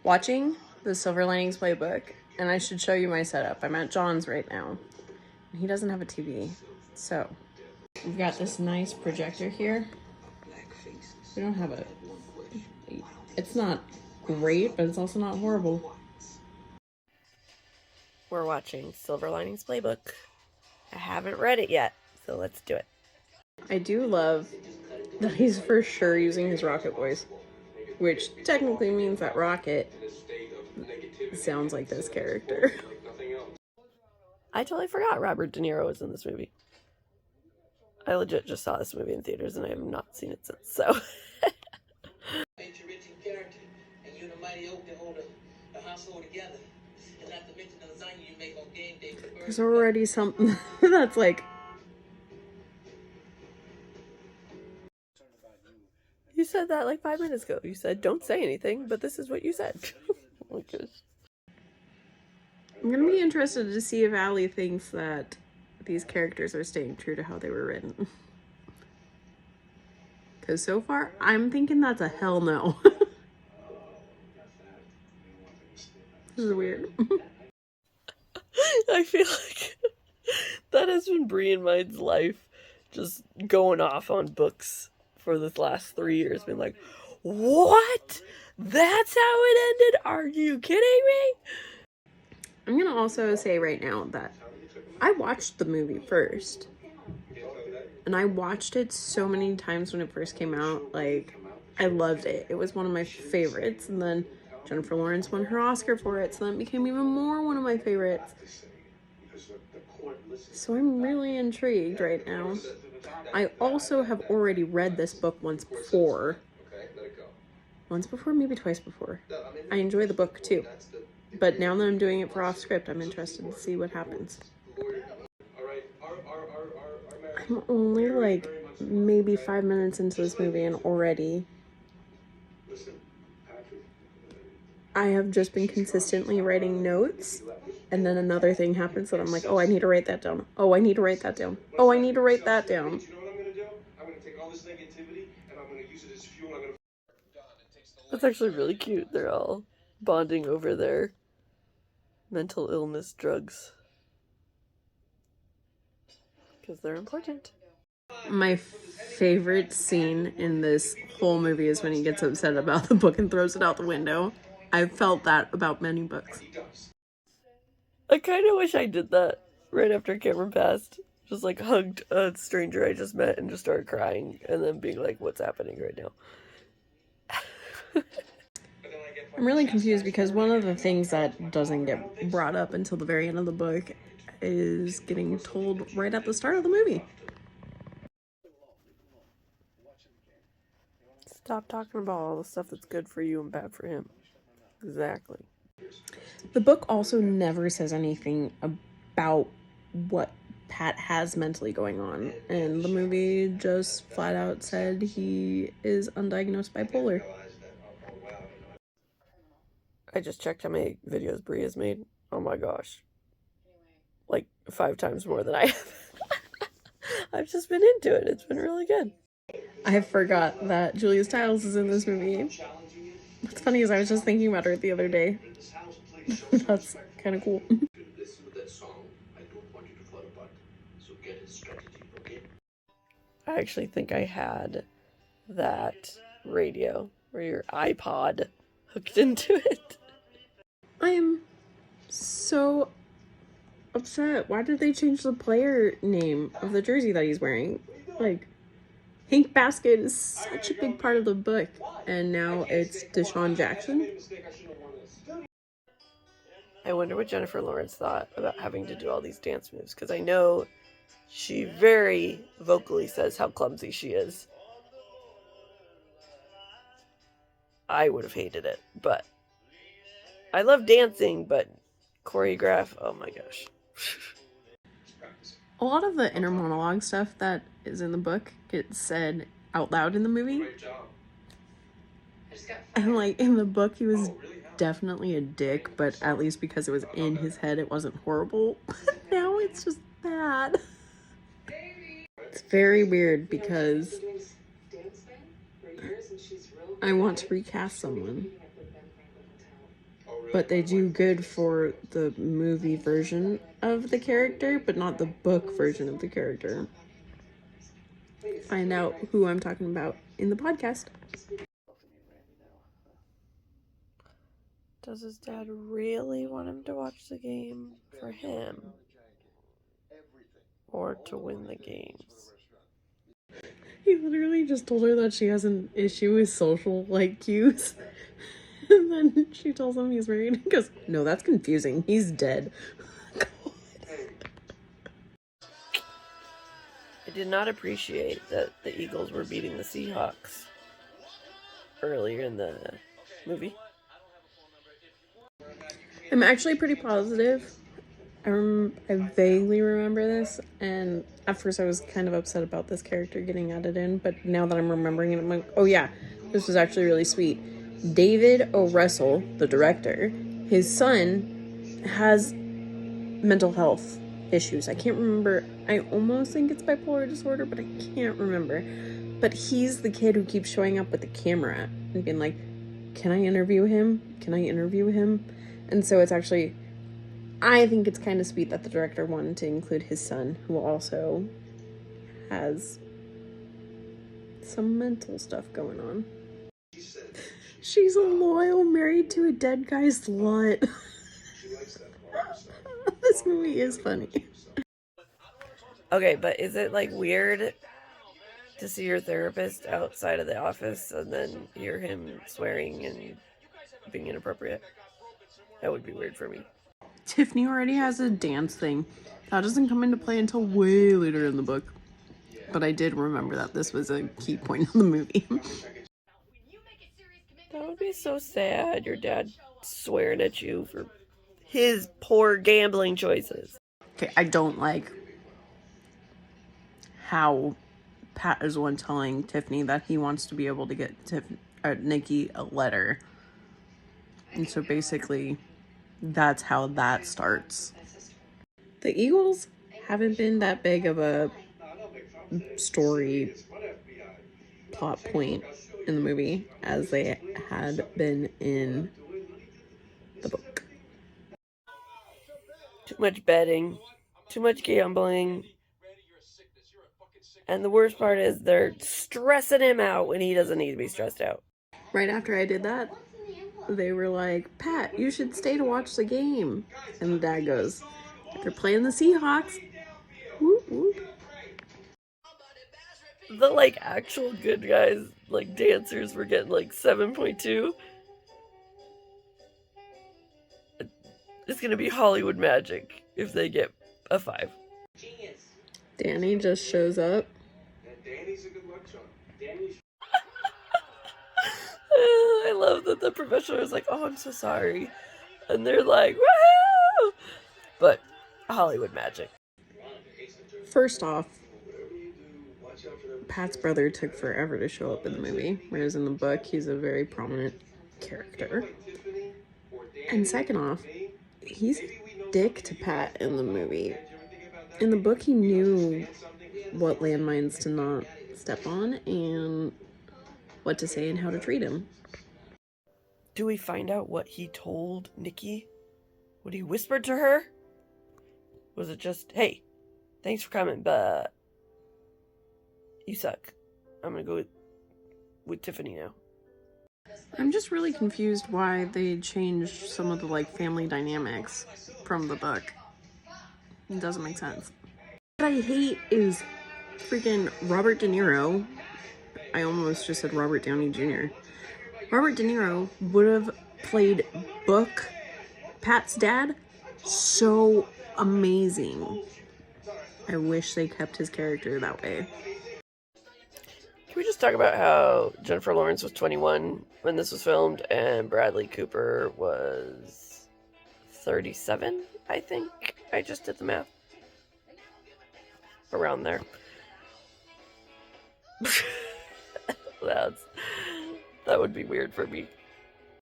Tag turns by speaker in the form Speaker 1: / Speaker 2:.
Speaker 1: watching the Silver Linings Playbook, and I should show you my setup. I'm at John's right now. He doesn't have a TV, so we've got this nice projector here. We don't have it's not great, but it's also not horrible. We're watching Silver Linings Playbook. I haven't read it yet, so let's do it. I do love that he's for sure using his Rocket voice, which technically means that Rocket sounds like this character. I totally forgot Robert De Niro was in this movie. I legit just saw this movie in theaters and I have not seen it since, so. There's already something that's like, you said that like 5 minutes ago. You said don't say anything, but this is what you said. Oh my gosh. I'm gonna be interested to see if Alli thinks that these characters are staying true to how they were written. Because so far, I'm thinking that's a hell no. This is weird. I feel like that has been Brie and mine's life, just going off on books for this last 3 years. Been like, what? That's how it ended? Are you kidding me? I'm gonna also say right now that I watched the movie first. And I watched it so many times when it first came out. Like, I loved it. It was one of my favorites. And then Jennifer Lawrence won her Oscar for it, so that became even more one of my favorites. So I'm really intrigued right now. I also have already read this book once before. Maybe twice before. I enjoy the book too. But now that I'm doing it for Offscript, I'm interested to see what happens. I'm only like maybe 5 minutes into this movie and already I have just been consistently writing notes, and then another thing happens that I'm like, oh, I need to write that down. Oh, I need to write that down. Oh, I need to write that down. That's actually really cute. They're all bonding over their mental illness drugs. Because they're important. My favorite scene in this whole movie is when he gets upset about the book and throws it out the window. I've felt that about many books. I kind of wish I did that right after Cameron passed. Just like hugged a stranger I just met and just started crying and then being like, what's happening right now? I'm really confused because one of the things that doesn't get brought up until the very end of the book is getting told right at the start of the movie. Stop talking about all the stuff that's good for you and bad for him. Exactly. The book also never says anything about what Pat has mentally going on, and the movie just flat out said he is undiagnosed bipolar. I just checked how many videos Brie has made. Oh my gosh. Like 5 times more than I have. I've just been into it. It's been really good. I forgot that Julia Stiles is in this movie. What's funny is I was just thinking about her the other day. That's kind of cool. I actually think I had that radio or your iPod hooked into it. I am so upset. Why did they change the player name of the jersey that he's wearing? Like, Hank Basket is such a big part of the book, and now it's Deshaun Jackson. I wonder what Jennifer Lawrence thought about having to do all these dance moves, because I know she very vocally says how clumsy she is. I would have hated it, but I love dancing, but choreograph, oh my gosh. A lot of the inner monologue stuff that is in the book gets said out loud in the movie. And like in the book, he was definitely a dick, but at least because it was in his head, it wasn't horrible. But now it's just bad. It's very weird because I want to recast someone.
Speaker 2: but they do good for the movie version of the character, but not the book version of the character. Find out who I'm talking about in the podcast.
Speaker 1: Does his dad really want him to watch the game for him? Or to win the games?
Speaker 2: He literally just told her that she has an issue with social cues. And then she tells him he's married. He goes, no, that's confusing. He's dead.
Speaker 1: I did not appreciate that the Eagles were beating the Seahawks earlier in the movie.
Speaker 2: I'm actually pretty positive. I vaguely remember this, and at first I was kind of upset about this character getting added in, but now that I'm remembering it, I'm like, oh yeah, this was actually really sweet. David O. Russell, the director, his son has mental health issues. I can't remember. I almost think it's bipolar disorder, but I can't remember. But he's the kid who keeps showing up with the camera and being like, can I interview him? Can I interview him? And so it's actually, I think it's kind of sweet that the director wanted to include his son, who also has some mental stuff going on. She's a loyal, married to a dead guy slut. This movie is funny.
Speaker 1: Okay, but is it weird to see your therapist outside of the office and then hear him swearing and being inappropriate? That would be weird for me.
Speaker 2: Tiffany already has a dance thing. That doesn't come into play until way later in the book. But I did remember that this was a key point of the movie.
Speaker 1: That would be so sad, your dad swearing at you for his poor gambling choices.
Speaker 2: Okay, I don't like how Pat is the one telling Tiffany that he wants to be able to get Nikki a letter. And so basically, that's how that starts. The Eagles haven't been that big of a story plot point in the movie as they had been in the book.
Speaker 1: Too much betting, too much gambling. And the worst part is they're stressing him out when he doesn't need to be stressed out.
Speaker 2: Right after I did that, they were like, Pat, you should stay to watch the game. And the dad goes, they're playing the Seahawks. Whoop, whoop.
Speaker 1: The actual good guys, dancers, were getting 7.2. It's gonna be Hollywood magic if they get a 5.
Speaker 2: Danny just shows up.
Speaker 1: I love that the professor is like, oh, I'm so sorry. And they're like, woohoo! But Hollywood magic.
Speaker 2: First off, Pat's brother took forever to show up in the movie, whereas in the book, he's a very prominent character. And second off, he's a dick to Pat in the movie. In the book, he knew what landmines to not step on and what to say and how to treat him.
Speaker 1: Do we find out what he told Nikki? What he whispered to her? Was it just, hey, thanks for coming, but you suck. I'm gonna go with Tiffany now.
Speaker 2: I'm just really confused why they changed some of the family dynamics from the book. It doesn't make sense. What I hate is freaking Robert De Niro. I almost just said Robert Downey Jr. Robert De Niro would have played Book, Pat's dad, so amazing. I wish they kept his character that way.
Speaker 1: Can we just talk about how Jennifer Lawrence was 21 when this was filmed and Bradley Cooper was 37, I think? I just did the math. Around there. That would be weird for me.